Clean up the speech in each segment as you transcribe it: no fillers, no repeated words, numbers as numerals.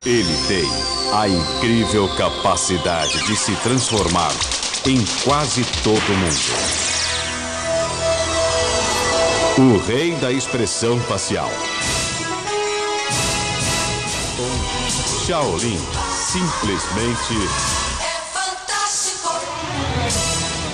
Ele tem a incrível capacidade de se transformar em quase todo mundo. O rei da expressão facial. Shaolin simplesmente é fantástico.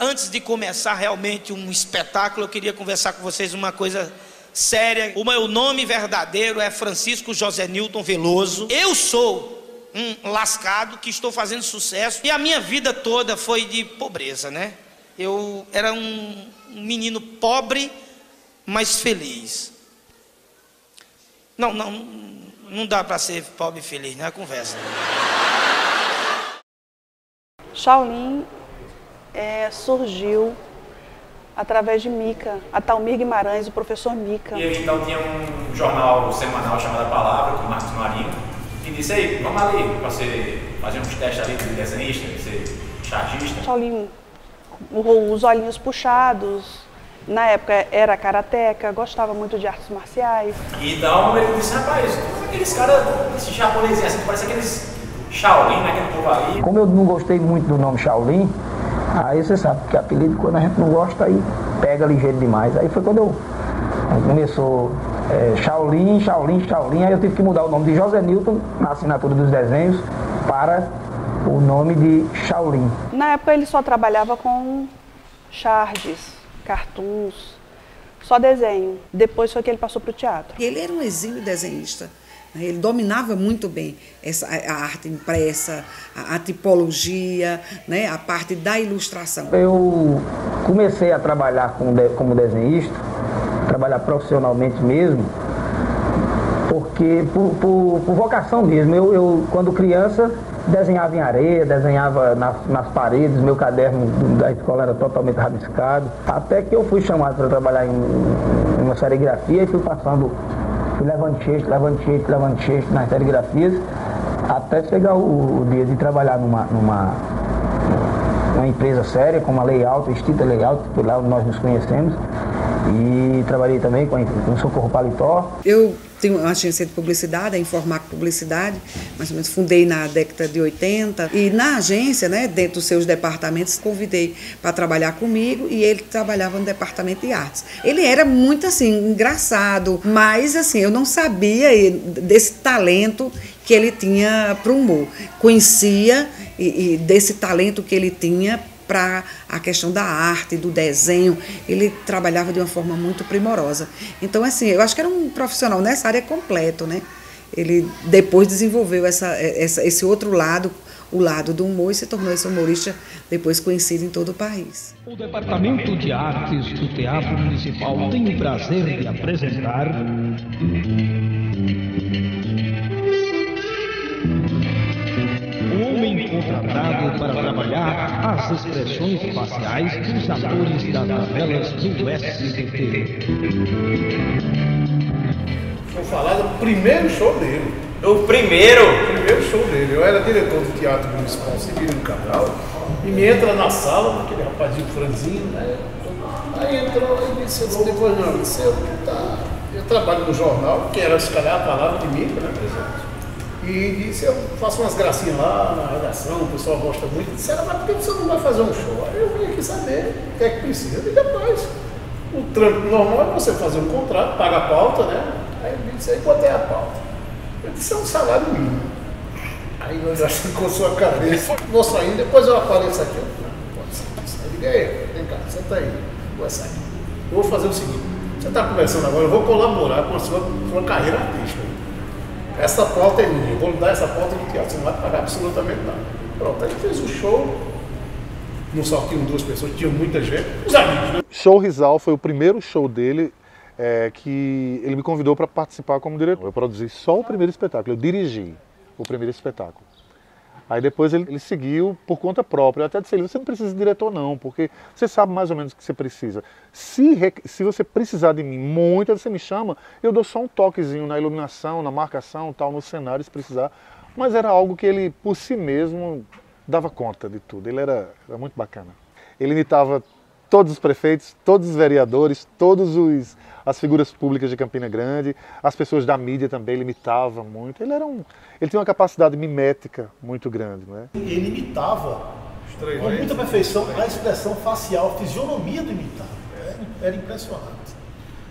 Antes de começar realmente um espetáculo, eu queria conversar com vocês uma coisa séria. O meu nome verdadeiro é Francisco José Newton Veloso. Eu sou um lascado que estou fazendo sucesso. E a minha vida toda foi de pobreza, né? Eu era um menino pobre, mas feliz. Não dá para ser pobre e feliz, não é conversa. Shaolin surgiu através de Mica, a Talmir Guimarães, o professor Mica. E ele então tinha um jornal semanal chamado A Palavra, com o Marcos Marinho, e disse: aí, vamos ali para você fazer uns testes ali de desenhista, de ser chargista. Shaolin, os olhinhos puxados, na época era karateca, gostava muito de artes marciais. E então ele disse: rapaz, aqueles caras, esses japoneses assim, parece aqueles Shaolin, né, aquele povo ali. Como eu não gostei muito do nome Shaolin, aí você sabe que apelido, quando a gente não gosta, aí pega ligeiro demais. Aí foi quando começou Shaolin, aí eu tive que mudar o nome de José Newton na assinatura dos desenhos para o nome de Shaolin. Na época ele só trabalhava com charges, cartoons, só desenho. Depois foi que ele passou para o teatro. Ele era um exímio desenhista. Ele dominava muito bem a arte impressa, a tipologia, né, a parte da ilustração. Eu comecei a trabalhar como desenhista, trabalhar profissionalmente mesmo, porque por vocação mesmo. Eu, quando criança, desenhava em areia, desenhava nas paredes, meu caderno da escola era totalmente rabiscado. Até que eu fui chamado para trabalhar em uma serigrafia e fui levando jeito nas serigrafias, até chegar o dia de trabalhar numa empresa séria, como a Layout, a extinta Layout, foi lá onde nós nos conhecemos, e trabalhei também com Socorro Paletó. Eu tenho uma agência de publicidade, a Informac Publicidade, mais ou menos fundei na década de 80, e na agência, né, dentro dos seus departamentos, convidei para trabalhar comigo, e ele trabalhava no departamento de artes. Ele era muito assim, engraçado, mas assim, eu não sabia desse talento que ele tinha para o humor. Conhecia e desse talento que ele tinha para a questão da arte, do desenho. Ele trabalhava de uma forma muito primorosa. Então, assim, eu acho que era um profissional nessa área completo, né? Ele depois desenvolveu esse outro lado, o lado do humor, e se tornou esse humorista depois conhecido em todo o país. O Departamento de Artes do Teatro Municipal tem o prazer de apresentar... O homem contratado para trabalhar as expressões faciais dos atores das novelas do SBT. Vou falar do primeiro show dele. O primeiro? O primeiro show dele. Eu era diretor do Teatro Municipal Severino Cabral, e me entra na sala, aquele rapazinho franzinho, né? Aí entrou e disse, depois não, disse, eu trabalho no jornal, que era, se calhar, a palavra de mim, né, presidente? E disse, eu faço umas gracinhas lá na redação, o pessoal gosta muito. Disse, mas por que você não vai fazer um show? Aí eu vim aqui saber o que é que precisa. E depois, o trâmite normal é você fazer um contrato, paga a pauta, né? Aí eu disse, aí botei a pauta. Eu disse, é um salário mínimo. Aí eu já coçou a cabeça, vou saindo, depois eu apareço aqui. Pode ser. Aí eu digo, ei, vem cá, senta aí, vou sair. Eu vou fazer o seguinte, você está conversando agora, eu vou colaborar com a sua carreira artística. Essa pauta é minha, eu vou lhe dar essa pauta no teatro, você não vai pagar absolutamente nada. Pronto, aí fez o show, não só tinham duas pessoas, tinha muita gente, os amigos, né? Show Rizal foi o primeiro show dele que ele me convidou para participar como diretor. Eu produzi só o primeiro espetáculo, eu dirigi o primeiro espetáculo. Aí depois ele seguiu por conta própria. Eu até disse, você não precisa de diretor não, porque você sabe mais ou menos o que você precisa. Se você precisar de mim muito, você me chama, eu dou só um toquezinho na iluminação, na marcação, tal, no cenário, se precisar. Mas era algo que ele, por si mesmo, dava conta de tudo. Ele era muito bacana. Ele imitava todos os prefeitos, todos os vereadores, as figuras públicas de Campina Grande, as pessoas da mídia também, ele imitava muito. Ele tinha uma capacidade mimética muito grande, não é? Ele imitava com muita perfeição a expressão facial, a fisionomia do imitado. Era impressionante.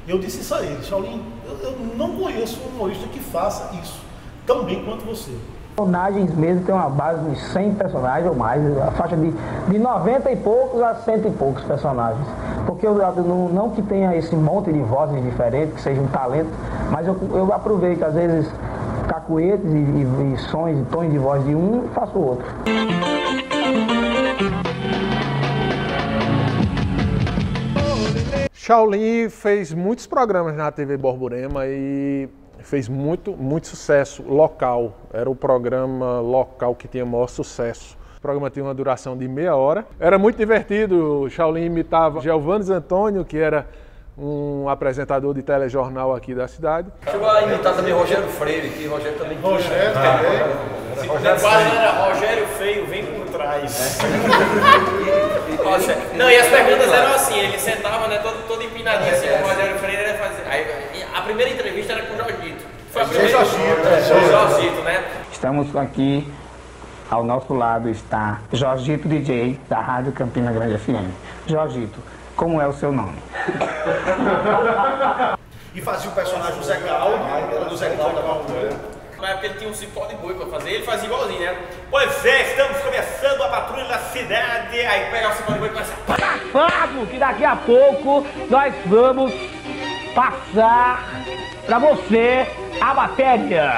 Eu disse isso a ele: Shaolin, eu não conheço um humorista que faça isso tão bem quanto você. Personagens mesmo tem uma base de 100 personagens ou mais, a faixa de 90 e poucos a 100 e poucos personagens. Porque não que tenha esse monte de vozes diferentes, que seja um talento, mas eu aproveito às vezes cacuetes e sons e tons de voz de um e faço o outro. Shaolin fez muitos programas na TV Borborema e fez muito sucesso local. Era o programa local que tinha maior sucesso. O programa tinha uma duração de meia hora. Era muito divertido. O Shaolin imitava Giovanni Antônio, que era um apresentador de telejornal aqui da cidade. Chegou a imitar também Rogério Freire, que Rogério também tinha. Rogério também. Quase era Rogério Feio, vem por trás. Não, e as perguntas eram assim, ele sentava, né, todo empinadinho assim, o Rogério Freire ia fazer. Aí, a primeira entrevista era com o Jorgito. Foi a primeira Jorgito, né? Estamos aqui, ao nosso lado está Jorgito DJ, da Rádio Campina Grande FM. Jorgito, como é o seu nome? E fazia o personagem do Zé Caldo, era do Zé Caldo da Cultura. Na época ele tinha um cipó de boi pra fazer, ele fazia igualzinho, né? Pois é, estamos começando a patrulha da cidade. Aí pega o cipó de boi e começa a... Vamos, que daqui a pouco nós vamos passar pra você a matéria.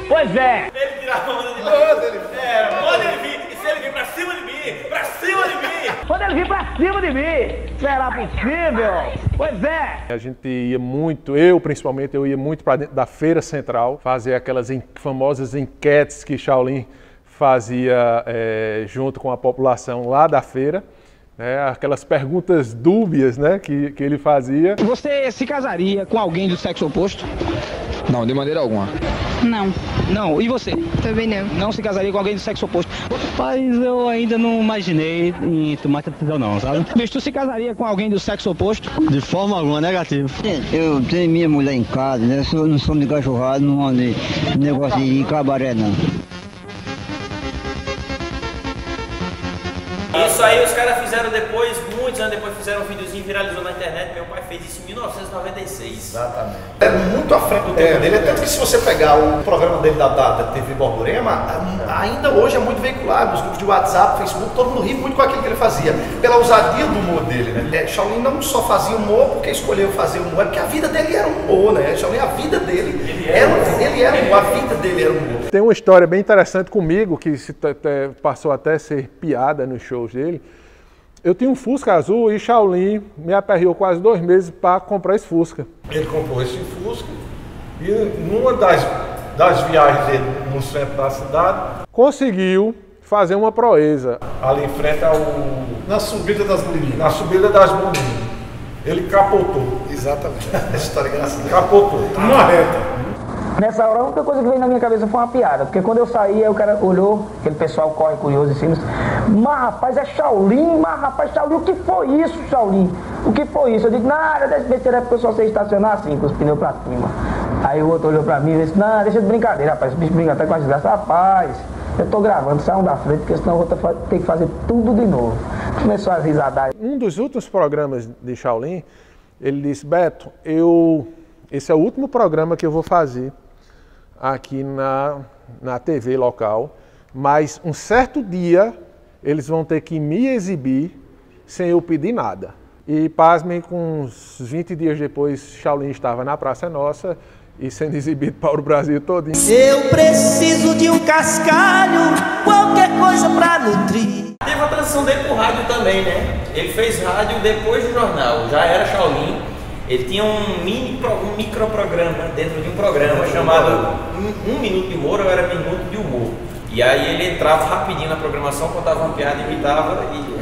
Pois é. Ele tirava a mão de mim. Manda ele vir. E se ele vir pra cima de mim, pra cima de mim. Quando ele vir pra cima de mim, será possível? Pois é. A gente ia muito, eu principalmente, eu ia muito para dentro da Feira Central, fazer aquelas famosas enquetes que Shaolin fazia junto com a população lá da feira. Aquelas perguntas dúbias, né, que ele fazia. Você se casaria com alguém do sexo oposto? Não, de maneira alguma. Não. Não, e você? Também não. Não se casaria com alguém do sexo oposto? Rapaz, eu ainda não imaginei em tomar essa decisão não, sabe? Mas tu se casaria com alguém do sexo oposto? De forma alguma, negativo. Eu tenho minha mulher em casa, né? Eu não sou de cachorrado, não ando de negócio de ir cabaré, não. Isso aí os caras fizeram depois, muitos anos depois fizeram um videozinho, viralizou na internet. Meu pai fez isso em 1996. Exatamente. É muito à frente do tempo dele, tanto que se você pegar o programa dele da TV Borborema, ainda hoje é muito veiculado nos grupos de WhatsApp, Facebook, todo mundo ri muito com aquilo que ele fazia, pela ousadia do humor dele, né? Shaolin não só fazia humor porque escolheu fazer humor, é porque a vida dele era humor, né? Shaolin, a vida dele era humor, a vida dele era humor. Tem uma história bem interessante comigo, que passou até a ser piada nos shows dele. Eu tinha um Fusca azul e Shaolin me aperreou quase 2 meses para comprar esse Fusca. Ele comprou esse Fusca e numa das viagens dele no centro da cidade, conseguiu fazer uma proeza. Ali em frente na subida das Meninas. Na subida das Meninas. Ele capotou. Exatamente. Essa história é engraçada. Capotou. Numa reta. Nessa hora, a única coisa que veio na minha cabeça foi uma piada, porque quando eu saí, aí o cara olhou, aquele pessoal corre curioso em cima, mas rapaz, é Shaolin, Shaolin, o que foi isso, Shaolin? O que foi isso? Eu digo, nada, era porque eu só sei estacionar assim, com os pneus pra cima. Aí o outro olhou pra mim e disse, não, deixa de brincadeira, rapaz, esse bicho brinca até com a desgraça. Rapaz, eu tô gravando, saiam da frente, porque senão eu vou ter que fazer tudo de novo. Começou a risadar. Um dos últimos programas de Shaolin, ele disse, Beto, esse é o último programa que eu vou fazer aqui na TV local, mas um certo dia eles vão ter que me exibir sem eu pedir nada. E pasmem, com uns 20 dias depois, Shaolin estava na Praça Nossa e sendo exibido para o Brasil todinho. Eu preciso de um cascalho, qualquer coisa pra nutrir. Teve a transição dele pro rádio também, né? Ele fez rádio depois do jornal, já era Shaolin. Ele tinha um microprograma dentro de um programa chamado Um Minuto de Humor, ou era Minuto de Humor. E aí ele entrava rapidinho na programação, contava uma piada, imitava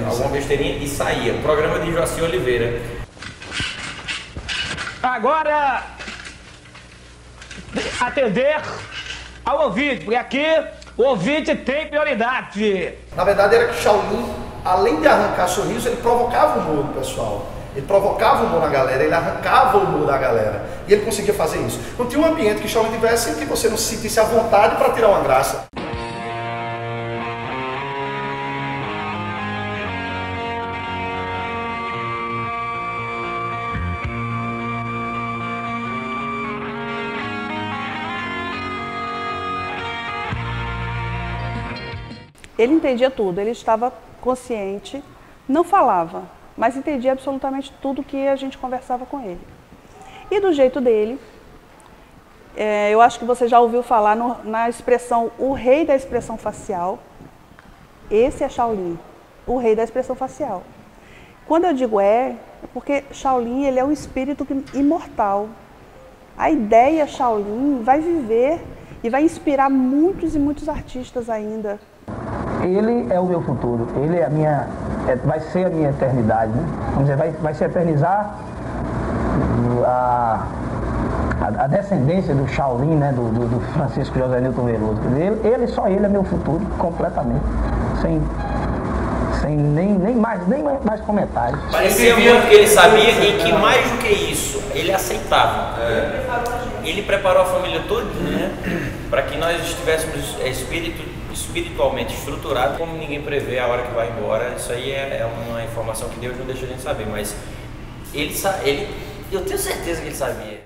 alguma besteirinha e saía. Programa de Joaci Oliveira. Agora, atender ao ouvinte, porque aqui o ouvinte tem prioridade. Na verdade era que Shaolin, além de arrancar sorriso, ele provocava o humor do pessoal. Ele provocava o humor na galera, ele arrancava o humor da galera. E ele conseguia fazer isso. Não tinha um ambiente que Shaolin tivesse em que você não se sentisse à vontade para tirar uma graça. Ele entendia tudo, ele estava consciente, não falava, mas entendia absolutamente tudo que a gente conversava com ele. E do jeito dele, eu acho que você já ouviu falar na expressão, o rei da expressão facial. Esse é Shaolin, o rei da expressão facial. Quando eu digo é porque Shaolin ele é um espírito imortal. A ideia Shaolin vai viver e vai inspirar muitos e muitos artistas ainda. Ele é o meu futuro, ele é vai ser a minha eternidade, né? Vamos dizer, vai se eternizar a descendência do Shaolin, né? do Francisco José Newton Veloso. Só ele é meu futuro, completamente, sem nem mais comentários. Parecia muito que ele sabia e que mais do que isso, ele aceitava. Ele preparou a família toda, né? Para que nós estivéssemos espiritualmente estruturado, como ninguém prevê a hora que vai embora. Isso aí é uma informação que Deus não deixa a gente saber, mas eu tenho certeza que ele sabia.